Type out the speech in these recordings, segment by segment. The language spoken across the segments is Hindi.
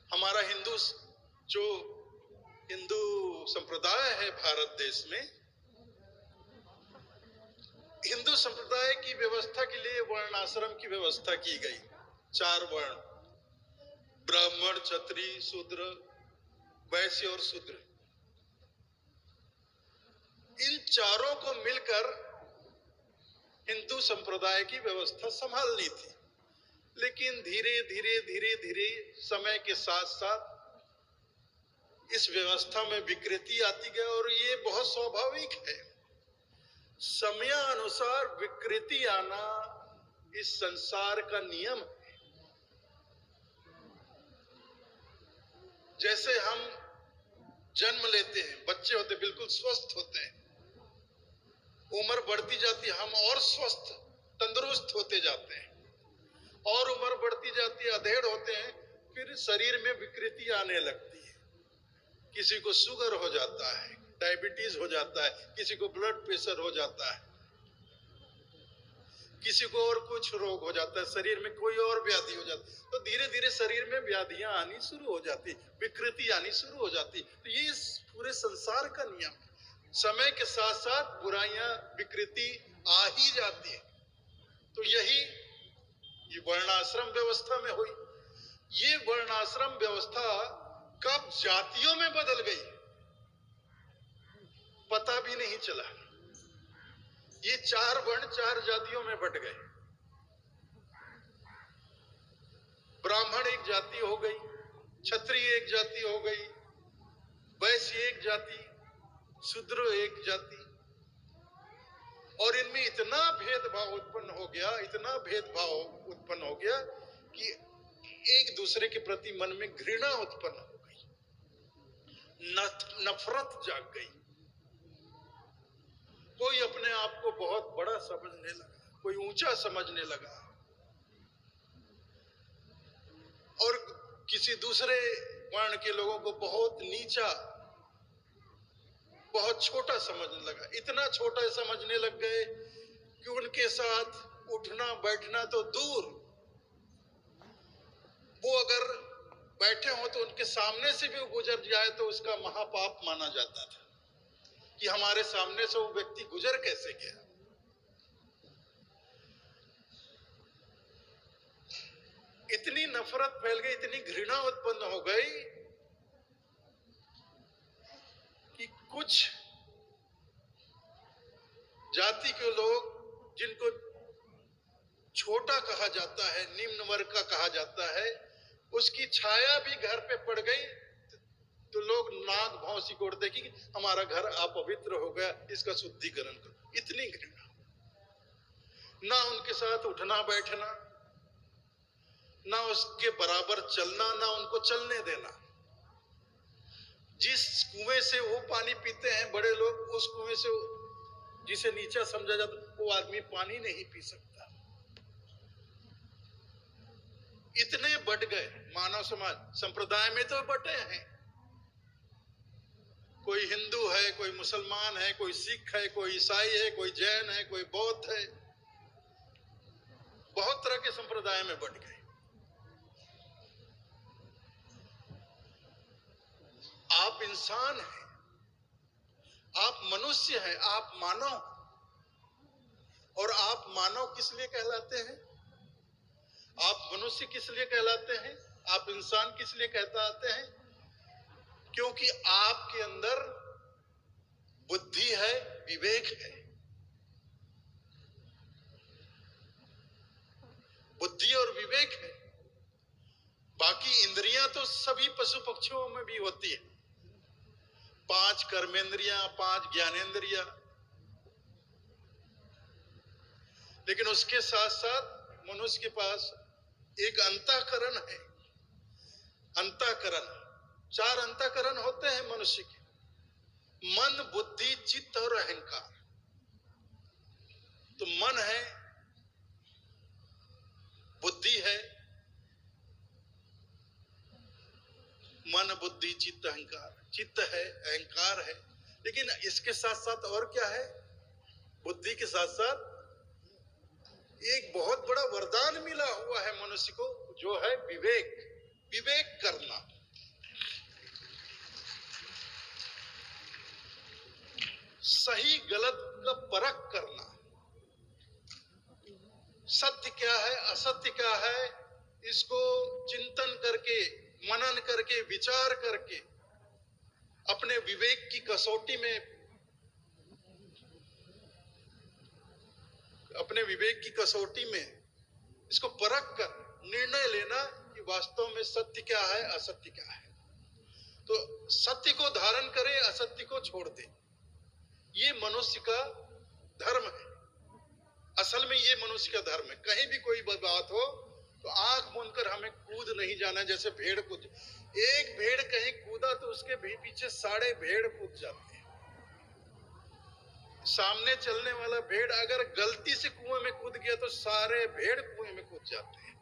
हमारा जो हिंदू संप्रदाय है भारत देश में, हिंदू संप्रदाय की व्यवस्था के लिए वर्णाश्रम की व्यवस्था की गई। 4 वर्ण, ब्राह्मण, क्षत्रिय, शूद्र, वैश्य और शूद्र, इन चारों को मिलकर हिंदू संप्रदाय की व्यवस्था संभालनी थी। लेकिन धीरे धीरे समय के साथ साथ इस व्यवस्था में विकृति आती गई, और ये बहुत स्वाभाविक है। समयानुसार विकृति आना इस संसार का नियम है। जैसे हम जन्म लेते हैं, बच्चे होते बिल्कुल स्वस्थ होते हैं, उम्र बढ़ती जाती, हम और स्वस्थ तंदुरुस्त होते जाते हैं, और उम्र बढ़ती जाती है, अधेड़ होते हैं, फिर शरीर में विकृति आने लगती है। किसी को शुगर हो जाता है, डायबिटीज हो जाता है, किसी को ब्लड प्रेशर हो जाता है, किसी को और कुछ रोग हो जाता है, शरीर में कोई और व्याधि हो जाती है। तो धीरे धीरे शरीर में व्याधियां आनी शुरू हो जाती, विकृति आनी शुरू हो जाती। तो ये इस पूरे संसार का नियम है। समय के साथ साथ बुराइयां, विकृति आ ही जाती है। तो ये वर्णाश्रम व्यवस्था में हुई। ये वर्णाश्रम व्यवस्था कब जातियों में बदल गई पता भी नहीं चला। ये 4 वर्ण 4 जातियों में बट गए। ब्राह्मण एक जाति हो गई, क्षत्रिय एक जाति हो गई, वैश्य एक जाति, शूद्र एक जाति, और इनमें इतना भेदभाव उत्पन्न हो गया, इतना भेदभाव उत्पन्न हो गया कि एक दूसरे के प्रति मन में घृणा उत्पन्न हो गई, नफरत जाग गई। कोई अपने आप को बहुत बड़ा समझने लगा, कोई ऊंचा समझने लगा, और किसी दूसरे वर्ण के लोगों को बहुत नीचा, बहुत छोटा समझने लगा। इतना छोटा समझने लग गए कि उनके साथ उठना बैठना तो दूर, वो अगर बैठे हो तो उनके सामने से भी गुजर जाए तो उसका महापाप माना जाता था कि हमारे सामने से वो व्यक्ति गुजर कैसे गया। इतनी नफरत फैल गई, इतनी घृणा उत्पन्न हो गई कि कुछ जाति के लोग, जिनको छोटा कहा जाता है, निम्न वर्ग का कहा जाता है, उसकी छाया भी घर पे पड़ गई तो लोग नाक भाव सिकोड़ते कि हमारा घर अपवित्र हो गया, इसका शुद्धिकरण करो। इतनी घृणा, ना उनके साथ उठना बैठना, ना उसके बराबर चलना, ना उनको चलने देना। जिस कुएं से वो पानी पीते हैं बड़े लोग, उस कुएं से जिसे नीचा समझा जाता वो आदमी पानी नहीं पी सकता। इतने बढ़ गए मानव समाज। संप्रदाय में तो बटे हैं, कोई हिंदू है, कोई मुसलमान है, कोई सिख है, कोई ईसाई है, कोई जैन है, कोई बौद्ध है, बहुत तरह के संप्रदाय में बट गए। आप इंसान हैं, आप मनुष्य हैं, आप मानव, और आप मानव किस लिए कहलाते हैं? आप मनुष्य किस लिए कहलाते हैं? आप इंसान किस लिए कहलाते हैं? क्योंकि आपके अंदर बुद्धि है, विवेक है। बुद्धि और विवेक है। बाकी इंद्रियां तो सभी पशु पक्षियों में भी होती है, 5 कर्मेंद्रियां, 5 ज्ञानेंद्रियां, लेकिन उसके साथ साथ मनुष्य के पास एक अंतःकरण है। अंतःकरण, 4 अंतःकरण होते हैं मनुष्य के, मन, बुद्धि, चित्त और अहंकार। तो मन है, बुद्धि है, मन, बुद्धि, चित्त, अहंकार। चित्त है, अहंकार है, लेकिन इसके साथ साथ और क्या है? बुद्धि के साथ साथ एक बहुत बड़ा वरदान मिला हुआ है मनुष्य को, जो है विवेक। विवेक करना, सही गलत का परख करना, सत्य क्या है असत्य क्या है, इसको चिंतन करके, मनन करके, विचार करके अपने विवेक की कसौटी में, अपने विवेक की कसौटी में इसको परख कर निर्णय लेना कि वास्तव में सत्य क्या है असत्य क्या है। तो सत्य को धारण करे, असत्य को छोड़ दे, ये मनुष्य का धर्म है। असल में ये मनुष्य का धर्म है। कहीं भी कोई बात हो तो आंख मूंद कर हमें कूद नहीं जाना। जैसे भेड़ कूद, एक भेड़ कहीं कूदा तो उसके भी पीछे सारे भेड़ कूद जाते हैं। सामने चलने वाला भेड़ अगर गलती से कुएं में कूद गया तो सारे भेड़ कुएं में कूद जाते हैं।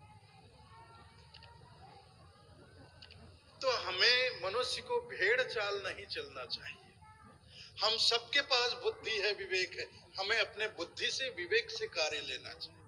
तो हमें मनुष्य को भेड़ चाल नहीं चलना चाहिए। हम सबके पास बुद्धि है, विवेक है, हमें अपने बुद्धि से, विवेक से कार्य लेना चाहिए।